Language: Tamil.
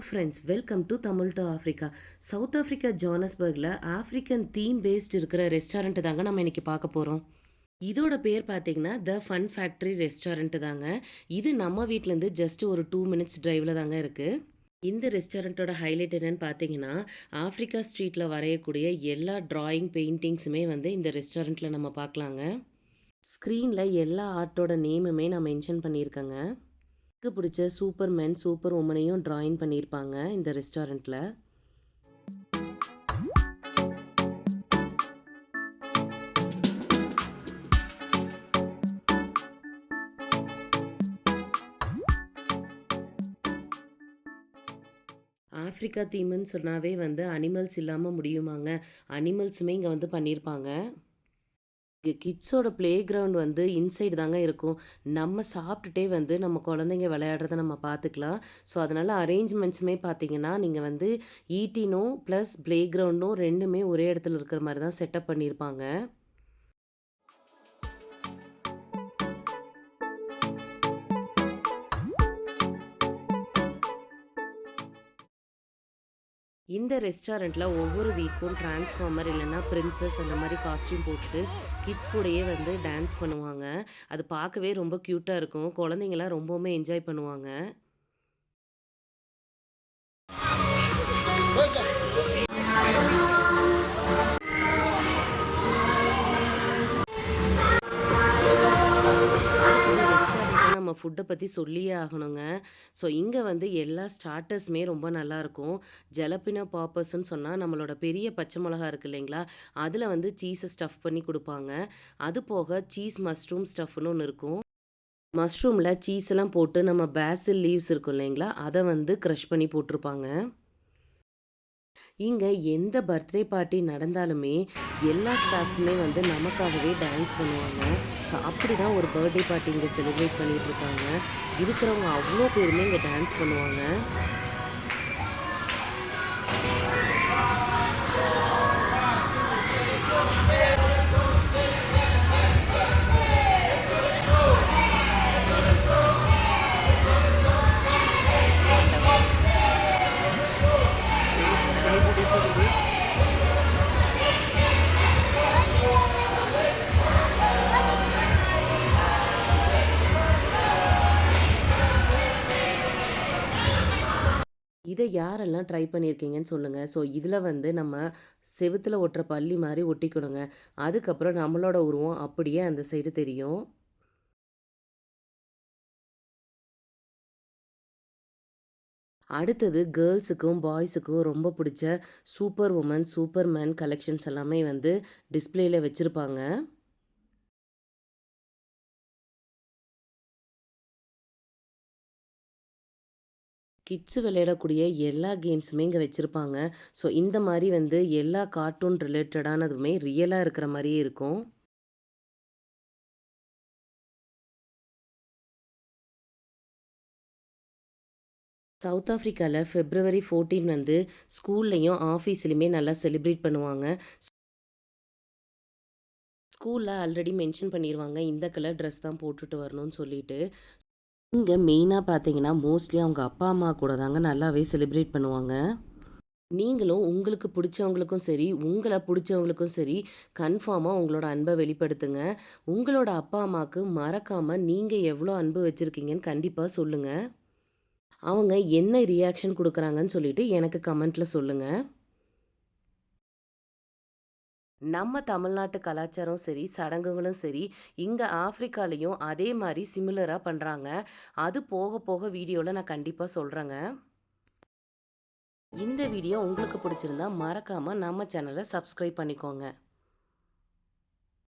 Friends, welcome to Tamil to Africa. South Africa ஜோனஸ்பர்கில் ஆஃப்ரிக்கன் தீம் பேஸ்ட் இருக்கிற ரெஸ்டாரண்ட் தாங்க நம்ம இன்னைக்கு பார்க்க போகிறோம். இதோட பேர் பார்த்தீங்கன்னா த ஃபன் ஃபேக்ட்ரி ரெஸ்டாரண்ட் தாங்க. இது நம்ம வீட்டிலேருந்து ஜஸ்ட் ஒரு 2 மினிட்ஸ் டிரைவில் தாங்க இருக்குது. இந்த ரெஸ்டாரண்ட்டோட ஹைலைட் என்னன்னு பார்த்தீங்கன்னா, ஆஃப்ரிக்கா ஸ்ட்ரீட்டில் வரையக்கூடிய எல்லா டிராயிங் பெயிண்டிங்ஸுமே வந்து இந்த ரெஸ்டாரண்ட்டில் நம்ம பார்க்கலாங்க. ஸ்க்ரீனில் எல்லா ஆர்ட்டோட நேமுமே நான் மென்ஷன் பண்ணியிருக்கேங்க. எனக்கு பிடிச்ச சூப்பர் மென், சூப்பர் உமனையும் ட்ராயிங் பண்ணியிருப்பாங்க இந்த ரெஸ்டாரண்ட்டில். ஆஃப்ரிக்கா தீம்னு சொன்னாவே வந்து அனிமல்ஸ் இல்லாமல் முடியுமாங்க? அனிமல்ஸுமே இங்கே வந்து பண்ணியிருப்பாங்க. கிட்ஸோட ப்ளே கிரவுண்ட் வந்து இன்சைடு தாங்க இருக்கும். நம்ம சாப்பிட்டுட்டே வந்து நம்ம குழந்தைங்க விளையாடுறத நம்ம பார்த்துக்கலாம். ஸோ, அதனால அரேஞ்ச்மெண்ட்ஸுமே பார்த்தீங்கன்னா, நீங்க வந்து ஈட்டினும் ப்ளஸ் ப்ளே கிரவுண்டும் 2மே ஒரே இடத்துல இருக்கிற மாரி தான் செட்டப் பண்ணியிருப்பாங்க. இந்த ரெஸ்டாரண்ட்ல ஒவ்வொரு வீக்கும் டிரான்ஸ்ஃபார்மர் இல்லைன்னா பிரின்சஸ் அந்த மாதிரி காஸ்டியூம் போட்டுட்டு கிட்ஸ் கூடயே வந்து டான்ஸ் பண்ணுவாங்க. அது பார்க்கவே ரொம்ப க்யூட்டாக இருக்கும். குழந்தைங்கலாம் ரொம்பவுமே என்ஜாய் பண்ணுவாங்க. இந்த ரெஸ்டாரண்ட்ல நம்ம ஃபுட்டை பற்றி சொல்லியே ஆகணுங்க. ஸோ இங்கே வந்து எல்லா ஸ்டார்ட்டர்ஸுமே ரொம்ப நல்லாயிருக்கும். ஜலபினோ பாப்பர்ஸ்ன்னு சொன்னால் நம்மளோட பெரிய பச்சை மிளகா இருக்கு இல்லைங்களா, அதில் வந்து சீஸை ஸ்டஃப் பண்ணி கொடுப்பாங்க. அது போக சீஸ் மஷ்ரூம் ஸ்டஃப்னு ஒன்று இருக்கும். மஷ்ரூமில் சீஸ்லாம் போட்டு நம்ம பேசில் லீவ்ஸ் இருக்கும் இல்லைங்களா, அதை வந்து க்ரஷ் பண்ணி போட்டிருப்பாங்க. இங்கே எந்த பர்த்டே பார்ட்டி நடந்தாலுமே எல்லா ஸ்டாஃப்ஸுமே வந்து நமக்காகவே டான்ஸ் பண்ணுவாங்க. ஸோ அப்படி தான் ஒரு பர்த்டே பார்ட்டி இங்கே செலிப்ரேட் பண்ணிகிட்டு இருக்காங்க. இருக்கிறவங்க அவ்வளோ பேருமே இங்கே டான்ஸ் பண்ணுவாங்க. இதை யாரெல்லாம் ட்ரை பண்ணியிருக்கீங்கன்னு சொல்லுங்கள். ஸோ இதில் வந்து நம்ம செவுத்துல ஒட்டுற பல்லி மாதிரி ஒட்டிக்கணுங்க. அதுக்கப்புறம் நம்மளோட உருவம் அப்படியே அந்த சைடு தெரியும். அடுத்தது கேர்ள்ஸுக்கும் பாய்ஸுக்கும் ரொம்ப பிடிச்ச super woman, super man collections எல்லாமே வந்து டிஸ்ப்ளேல வச்சுருப்பாங்க. கிட்ஸ் விளையாடக்கூடிய எல்லா கேம்ஸுமே இங்கே வச்சுருப்பாங்க. ஸோ இந்த மாதிரி வந்து எல்லா கார்ட்டூன் ரிலேட்டடானதுமே ரியலாக இருக்கிற மாதிரியே இருக்கும். சவுத் ஆஃப்ரிக்கால February 14 வந்து ஸ்கூல்லையும், ஆஃபீஸ்லையுமே நல்லா செலிப்ரேட் பண்ணுவாங்க. ஸ்கூல்ல ஆல்ரெடி மென்ஷன் பண்ணிருவாங்க, இந்த கலர் ட்ரெஸ் தான் போட்டுட்டு வரணும்னு சொல்லிட்டு. இங்க மெயினா பார்த்தீங்கன்னா, மோஸ்ட்லி அவங்க அப்பா, அம்மா கூட தாங்க நல்லாவே செலிப்ரேட் பண்ணுவாங்க. நீங்களும் உங்களுக்கு பிடிச்சவங்களுக்கும் சரி, உங்கள பிடிச்சவங்களுக்கும் சரி, கன்ஃபார்மா உங்களோட அன்ப வெளிப்படுத்துங்க. உங்களோட அப்பா, அம்மாக்கு மறக்காம நீங்க எவ்வளோ அன்பு வச்சிருக்கீங்கன்னு கண்டிப்பா சொல்லுங்க. அவங்க என்ன ரியாக்ஷன் குடுக்குறாங்கன்னு சொல்லிட்டு எனக்கு கமெண்ட்ல சொல்லுங்க. நம்ம தமிழ்நாட்டு கலாச்சாரம் சரி, சடங்குகளும் சரி, இங்க ஆஃப்ரிக்காலயும் அதே மாரி சிமிலரா பண்றாங்க. அது போக போக வீடியோல நான் கண்டிப்பா சொல்றேங்க. இந்த வீடியோ உங்களுக்கு பிடிச்சிருந்தா மறக்காம நம்ம சேனல சப்ஸ்கிரைப் பண்ணிக்கோங்க.